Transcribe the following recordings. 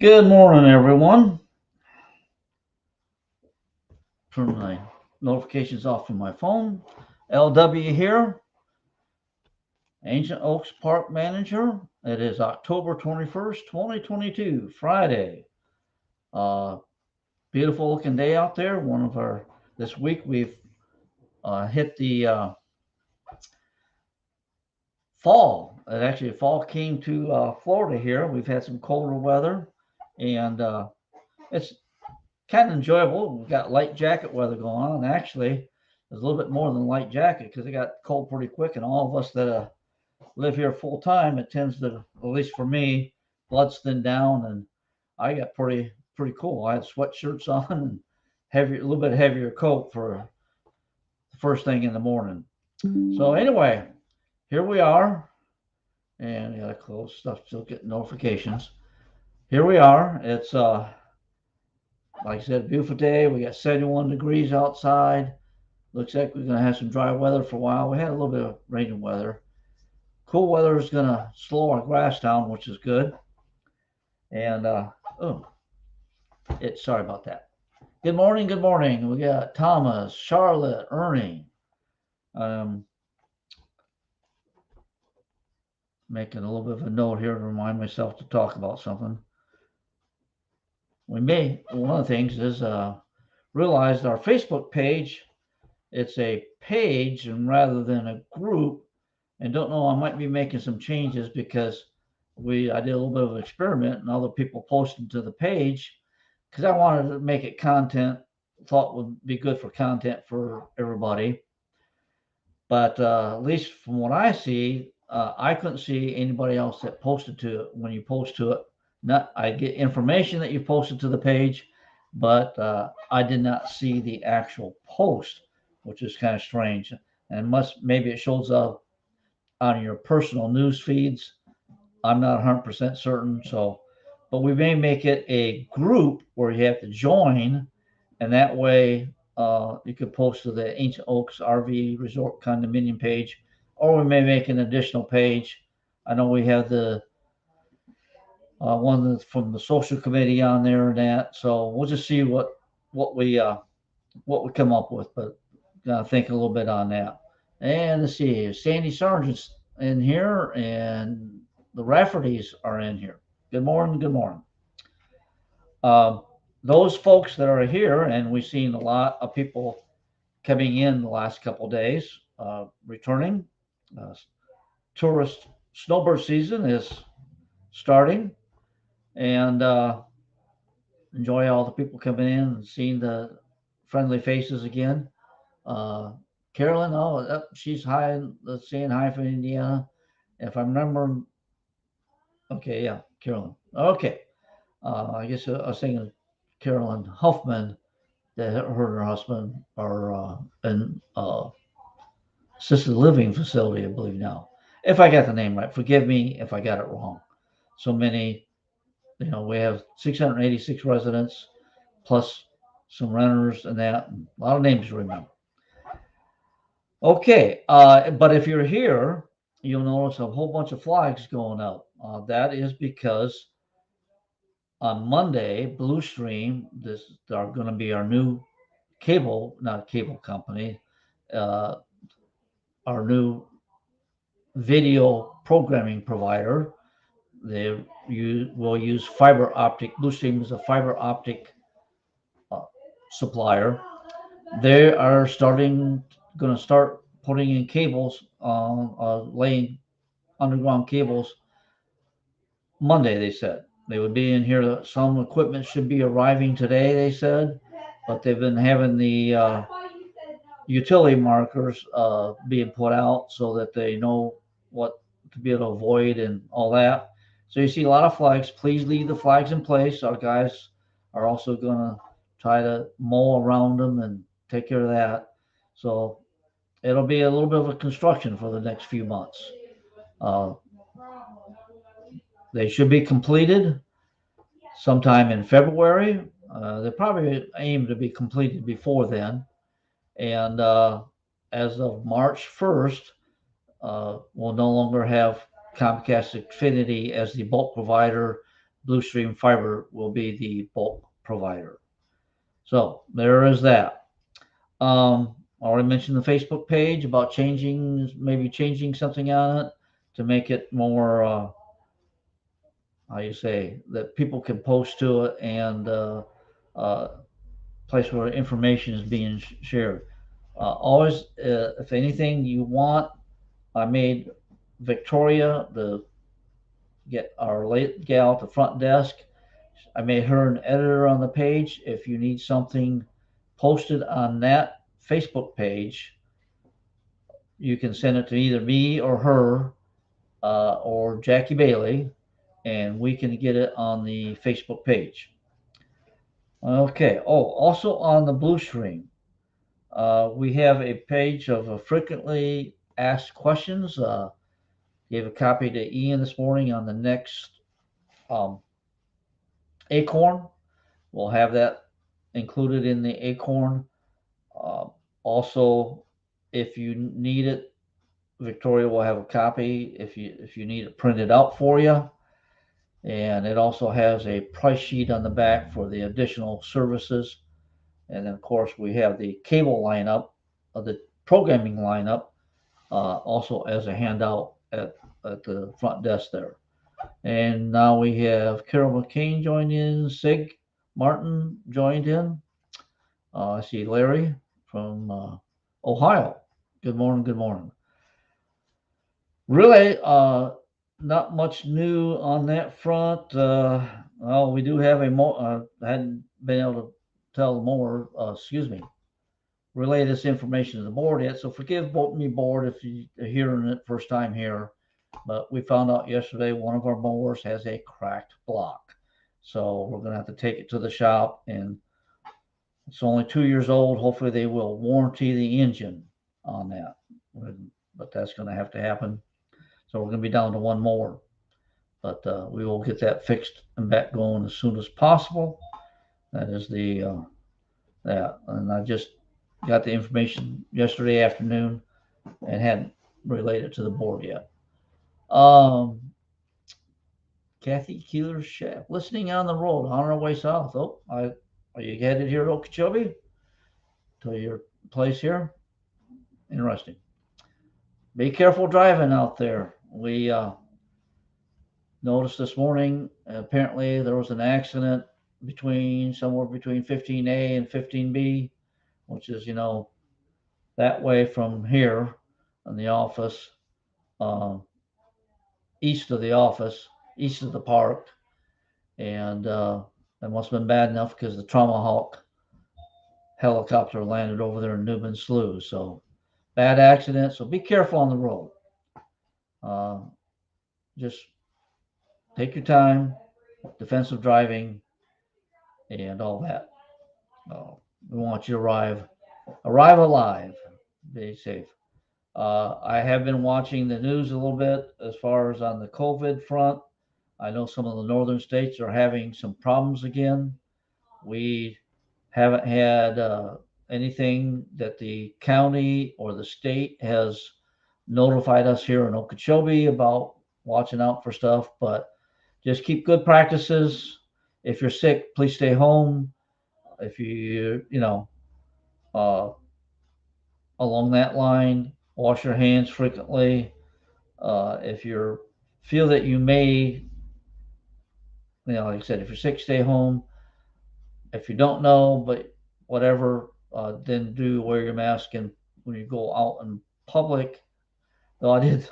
Good morning, everyone. Turn my notifications off from my phone. LW here, Ancient Oaks Park Manager. It is October 21st, 2022, Friday. Beautiful looking day out there. This week we've hit the fall. Fall came to Florida here. We've had some colder weather, and it's kind of enjoyable. We've got light jacket weather going on, and actually, there's a little bit more than light jacket because it got cold pretty quick. And all of us that live here full time, it tends to, at least for me, blood's thinned down, and I got pretty cool. I had sweatshirts on and a little bit heavier coat for the first thing in the morning. So anyway, here we are, and I gotta close stuff. Still getting notifications. Here we are. It's like I said, beautiful day. We got 71 degrees outside. Looks like we're going to have some dry weather for a while. We had a little bit of rainy weather. Cool weather is going to slow our grass down, which is good. And, sorry about that. Good morning. Good morning. We got Thomas, Charlotte, Ernie. Making a little bit of a note here to remind myself to talk about something. One of the things is realized our Facebook page, it's a page and rather than a group. And don't know, I might be making some changes because I did a little bit of an experiment and other people posted to the page because I wanted to make it thought would be good for content for everybody. But at least from what I see, I couldn't see anybody else that posted to it. When you post to it, I get information that you posted to the page, but I did not see the actual post, which is kind of strange. And maybe it shows up on your personal news feeds. I'm not 100% certain. But we may make it a group where you have to join, and that way you could post to the Ancient Oaks RV Resort Condominium page, or we may make an additional page. I know we have the one from the social committee on there and that. So we'll just see what we come up with, but think a little bit on that. And let's see, Sandy Sargent's in here, and the Raffertys are in here. Good morning. Good morning. Those folks that are here, and we've seen a lot of people coming in the last couple of days, returning. Tourist snowbird season is starting, and enjoy all the people coming in and seeing the friendly faces again. Carolyn, she's saying hi from Indiana. If I remember, okay, yeah, Carolyn. Okay, I guess I was thinking Carolyn Huffman, that her and her husband are in assisted living facility, I believe now. If I got the name right, forgive me if I got it wrong. So many, we have 686 residents plus some renters and that. A lot of names to remember. Okay, but if you're here, you'll notice a whole bunch of flags going up. That is because on Monday, Bluestream, this are going to be our new not cable company, our new video programming provider. Will use fiber optic. Bluestream is a fiber optic supplier. They are going to start putting in cables, laying underground cables Monday. They said they would be in here. Some equipment should be arriving today, they said, but they've been having the utility markers being put out so that they know what to be able to avoid and all that. So you see a lot of flags. Please leave the flags in place. Our guys are also going to try to mow around them and take care of that. So it'll be a little bit of a construction for the next few months. They should be completed sometime in February. They probably aim to be completed before then. And as of March 1st, we'll no longer have Comcast Xfinity as the bulk provider, Bluestream Fiber will be the bulk provider. So there is that. I already mentioned the Facebook page about maybe changing something on it to make it more, how you say, that people can post to it and uh, place where information is being shared. Always, if anything you want, I made Victoria get our late gal at the front desk. I made her an editor on the page. If you need something posted on that Facebook page, you can send it to either me or her or Jackie Bailey, and we can get it on the Facebook page. Okay. Oh, also on the Bluestream, we have a page of frequently asked questions. Gave a copy to Ian this morning on the next um, Acorn. We'll have that included in the Acorn. Uh, Also, if you need it, Victoria will have a copy if you need it printed out for you. And it also has a price sheet on the back for the additional services. And then, of course, we have the cable lineup of the programming lineup also as a handout at the front desk there. And now we have Carol McCain joined in, Sig Martin joined in. I see Larry from Ohio. Good morning. Good morning. Really, not much new on that front. Well, we do have I hadn't been able to tell more, relay this information to the board yet. So forgive me, board, if you are hearing it first time here. But we found out yesterday one of our mowers has a cracked block. So we're going to have to take it to the shop, and it's only 2 years old. Hopefully they will warranty the engine on that. But that's going to have to happen. So we're going to be down to one more. But we will get that fixed and back going as soon as possible. That is that. And I just got the information yesterday afternoon and hadn't relayed it to the board yet. Kathy Keeler Chef, listening on the road on our way south. Oh, are you headed here to Okeechobee? To your place here? Interesting. Be careful driving out there. We noticed this morning, apparently there was an accident somewhere between 15A and 15B, which is, that way from here in the office, east of the office, east of the park. And that must have been bad enough because the Tomahawk helicopter landed over there in Newman Slough. So bad accident. So be careful on the road. Just take your time, defensive driving, and all that. We want you to arrive alive, be safe. I have been watching the news a little bit as far as on the COVID front. I know some of the northern states are having some problems again. We haven't had anything that the county or the state has notified us here in Okeechobee about watching out for stuff, but just keep good practices. If you're sick, please stay home. If along that line, wash your hands frequently. If you feel that you may, like I said, if you're sick, stay home. If you don't know, but whatever, then do wear your mask and when you go out in public. Though I did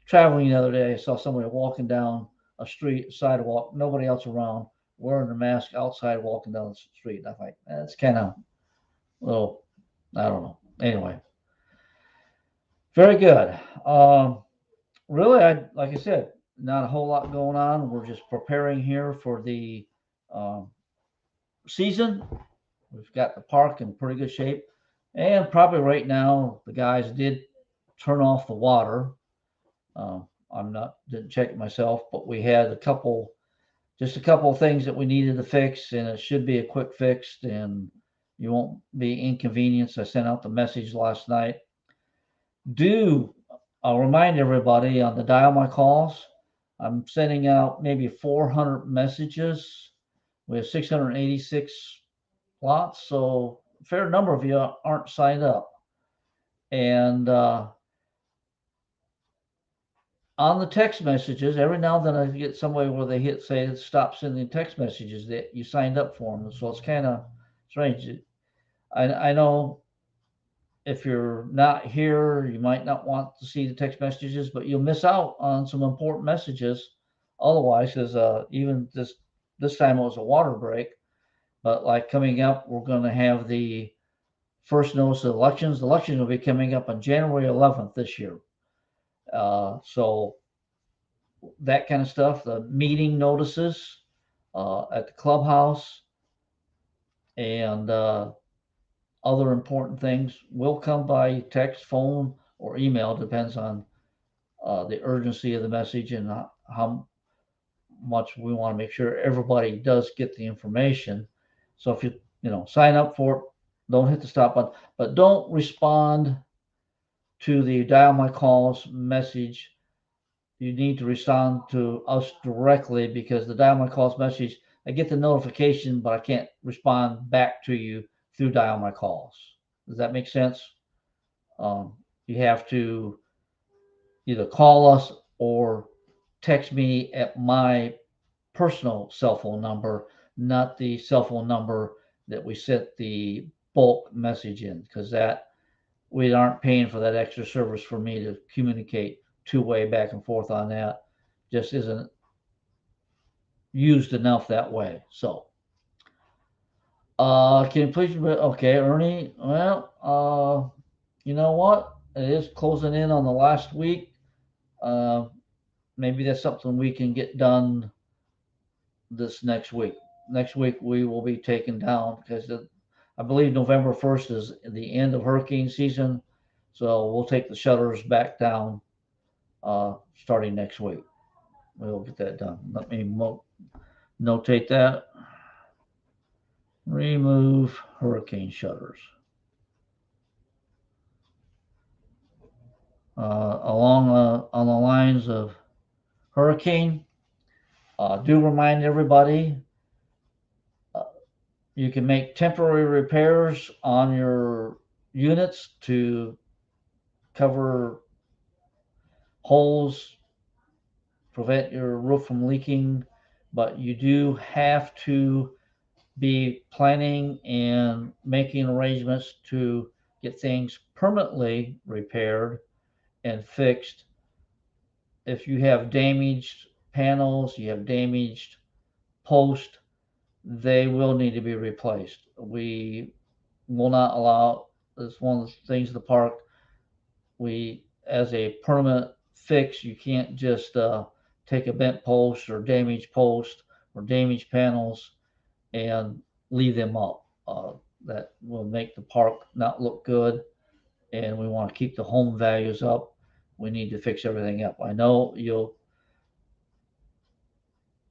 traveling the other day, I saw somebody walking down a sidewalk, nobody else around, wearing a mask outside walking down the street. I think that's kind of a little, I don't know. Anyway, very good. Really, like I said, not a whole lot going on. We're just preparing here for the season. We've got the park in pretty good shape, and probably right now the guys did turn off the water. Didn't check it myself, but we had just a couple of things that we needed to fix, and it should be a quick fix, and you won't be inconvenienced. I sent out the message last night. I'll remind everybody on the Dial My Calls, I'm sending out maybe 400 messages. We have 686 lots, so a fair number of you aren't signed up. And on the text messages, every now and then I get somebody where they hit say stop sending text messages that you signed up for them. So it's kind of strange. I know if you're not here, you might not want to see the text messages, but you'll miss out on some important messages otherwise. Because even this time it was a water break, but like coming up, we're going to have the first notice of elections. The elections will be coming up on January 11th this year. So that kind of stuff, the meeting notices at the clubhouse, and other important things will come by text, phone, or email, depends on the urgency of the message and how much we want to make sure everybody does get the information. So if you sign up for it, don't hit the stop button, but don't respond to the dial my calls message. You need to respond to us directly, because the dial my calls message, I get the notification, but I can't respond back to you through dial my calls. Does that make sense? You have to either call us or text me at my personal cell phone number, not the cell phone number that we sent the bulk message in, because that we aren't paying for that extra service for me to communicate two-way back and forth on that. Just isn't used enough that way. So, can you please? Okay, Ernie. Well, you know what? It is closing in on the last week. Uh, Maybe that's something we can get done this next week. Next week we will be taken down because I believe November 1st is the end of hurricane season. So we'll take the shutters back down starting next week. We'll get that done. Let me notate that. Remove hurricane shutters. Along on the lines of hurricane, do remind everybody you can make temporary repairs on your units to cover holes, prevent your roof from leaking, but you do have to be planning and making arrangements to get things permanently repaired and fixed. If you have damaged panels, you have damaged posts, they will need to be replaced. We will not allow, it's one of the things of the park, we, as a permanent fix, you can't just take a bent post or damaged post or damaged panels and leave them up. That will make the park not look good, and we want to keep the home values up. We need to fix everything up. I know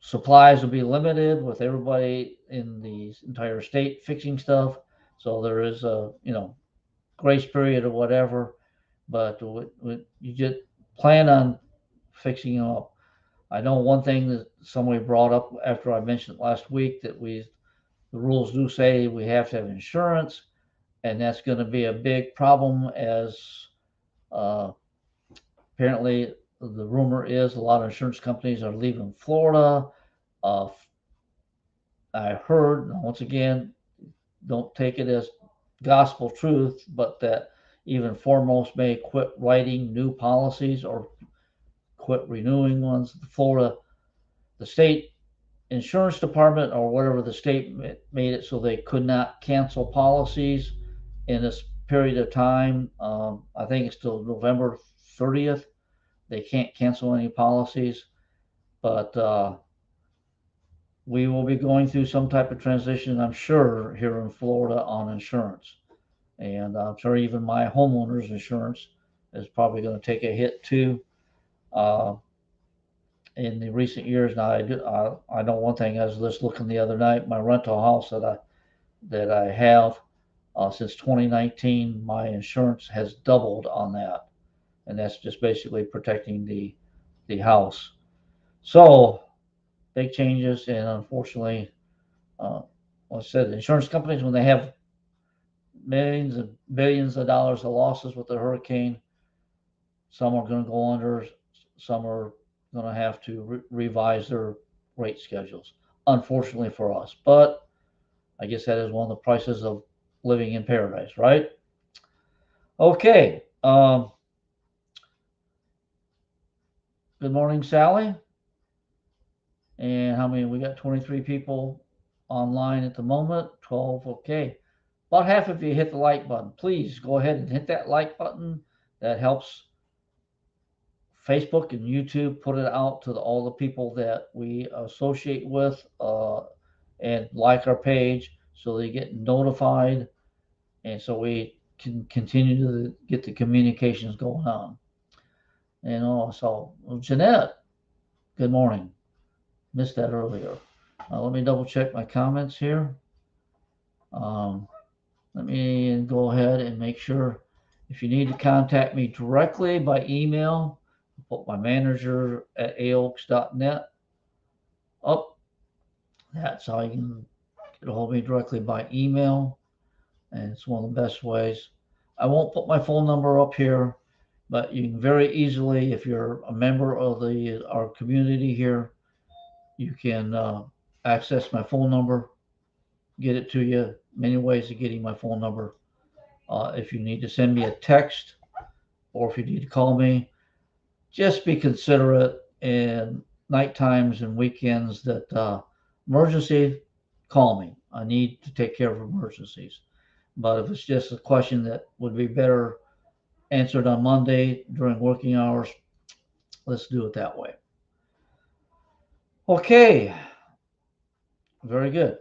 supplies will be limited with everybody in the entire state fixing stuff, so there is a grace period or whatever, but you just plan on fixing them up. I know one thing that somebody brought up after I mentioned last week, that the rules do say we have to have insurance, and that's going to be a big problem, as uh, apparently the rumor is a lot of insurance companies are leaving Florida. Uh, I heard, once again, don't take it as gospel truth, but that even foremost may quit writing new policies or quit renewing ones. Florida, the state insurance department or whatever, the state made it so they could not cancel policies in this period of time. I think it's till November 30th. They can't cancel any policies, but we will be going through some type of transition, I'm sure, here in Florida on insurance. And I'm sure even my homeowner's insurance is probably going to take a hit too. Uh, in the recent years, now I know one thing. I was just looking the other night, my rental house that I have since 2019, my insurance has doubled on that, and that's just basically protecting the house. So big changes, and unfortunately, uh, like I said, insurance companies, when they have millions and billions of dollars of losses with the hurricane, some are going to go under, some are going to have to revise their rate schedules, unfortunately for us. But I guess that is one of the prices of living in paradise, right? Okay. Good morning, Sally. And how many? We got 23 people online at the moment. 12. Okay. About half of you hit the like button. Please go ahead and hit that like button. That helps Facebook and YouTube put it out to all the people that we associate with and like our page so they get notified and so we can continue to get the communications going on. And also, Jeanette, good morning. Missed that earlier. Let me double check my comments here. Um, Let me go ahead and make sure if you need to contact me directly by email, put my manager at aoaks.net up. That's how you can get a hold of me directly by email, and it's one of the best ways. I won't put my phone number up here, but you can very easily, if you're a member of our community here, you can access my phone number, get it to you. Many ways of getting my phone number. If you need to send me a text or if you need to call me, just be considerate in night times and weekends that emergency, call me. I need to take care of emergencies. But if it's just a question that would be better answered on Monday during working hours, let's do it that way. Okay, very good.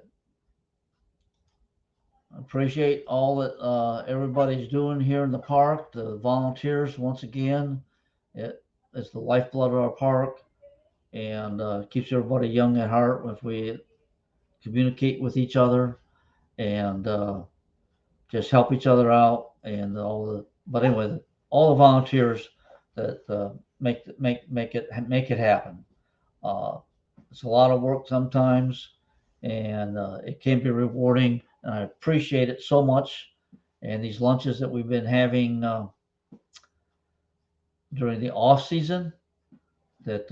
Appreciate all that everybody's doing here in the park. The volunteers, once again, it's the lifeblood of our park and keeps everybody young at heart if we communicate with each other and just help each other out and but anyway, all the volunteers that make it happen. uh, it's a lot of work sometimes and it can be rewarding and I appreciate it so much. And these lunches that we've been having during the off season, that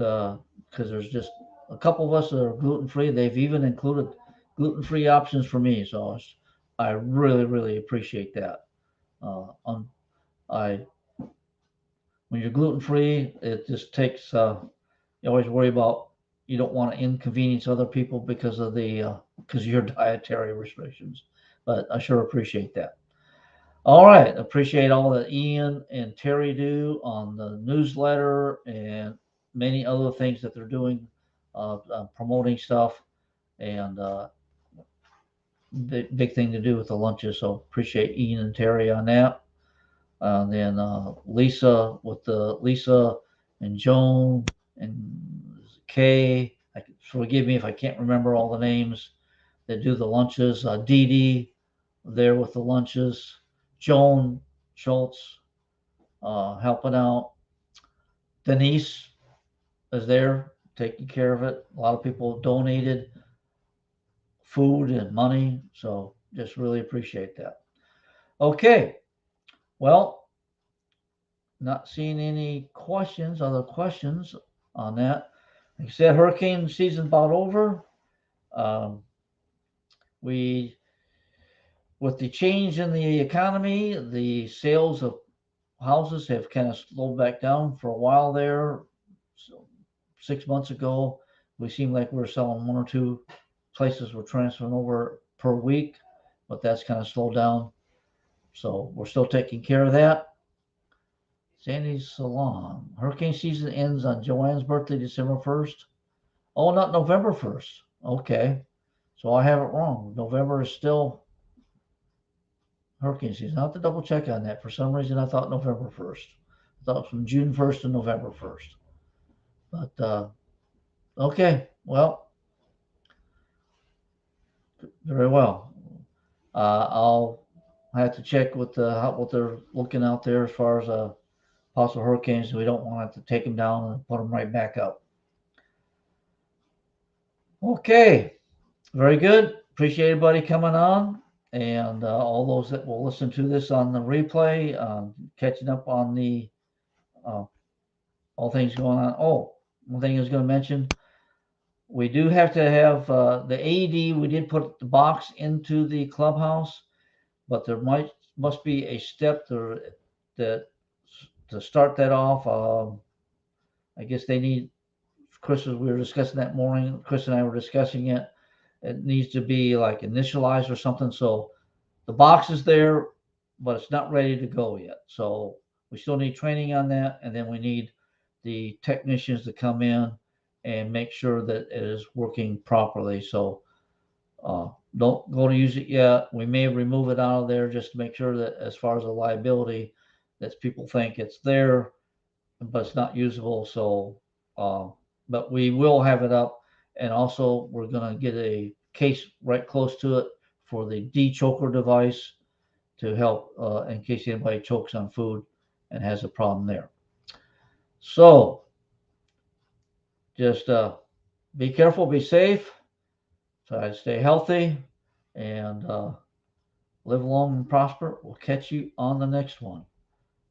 because there's just a couple of us that are gluten free. They've even included gluten free options for me, so I really appreciate that. On I When you're gluten free, it just takes. You always worry about you don't want to inconvenience other people because of your dietary restrictions, but I sure appreciate that. All right, appreciate all that Ian and Terry do on the newsletter and many other things that they're doing, promoting stuff, and big thing to do with the lunches. So appreciate Ian and Terry on that. And then Lisa and Joan and Kay. Forgive me if I can't remember all the names that do the lunches. Dee Dee there with the lunches. Joan Schultz helping out. Denise is there taking care of it. A lot of people donated food and money, so just really appreciate that. Okay, well, not seeing any other questions on that. Like I said, hurricane season's about over. Um, we, with the change in the economy, the sales of houses have kind of slowed back down for a while there. So 6 months ago, we seemed like we were selling one or two places were transferring over per week, but that's kind of slowed down. So we're still taking care of that. Sandy's Salon. Hurricane season ends on Joanne's birthday, December 1st. Oh, not November 1st. Okay. So I have it wrong. November is still hurricane season. I have to double check on that. For some reason, I thought November 1st. I thought it was from June 1st to November 1st. But okay. Well, very well. I'll have to check with what they're looking out there as far as possible hurricanes. We don't want to take them down and put them right back up. Okay, very good. Appreciate everybody coming on, and all those that will listen to this on the replay, catching up on the uh, all things going on. Oh, one thing I was going to mention, we do have to have the AED. We did put the box into the clubhouse, but there must be a step that to start that off. I guess they need. Chris, we were discussing that morning. Chris and I were discussing it. It needs to be like initialized or something. So the box is there, but it's not ready to go yet. So we still need training on that, and then we need the technicians to come in and make sure that it is working properly. So don't go to use it yet. We may remove it out of there just to make sure that as far as the liability, that people think it's there, but it's not usable. So, uh, but we will have it up, and also we're gonna get a case right close to it for the de-choker device to help in case anybody chokes on food and has a problem there. So just be careful, be safe, try to stay healthy, and live long and prosper. We'll catch you on the next one.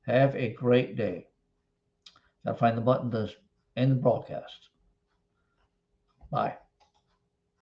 Have a great day. Gotta find the button to end the broadcast. Bye.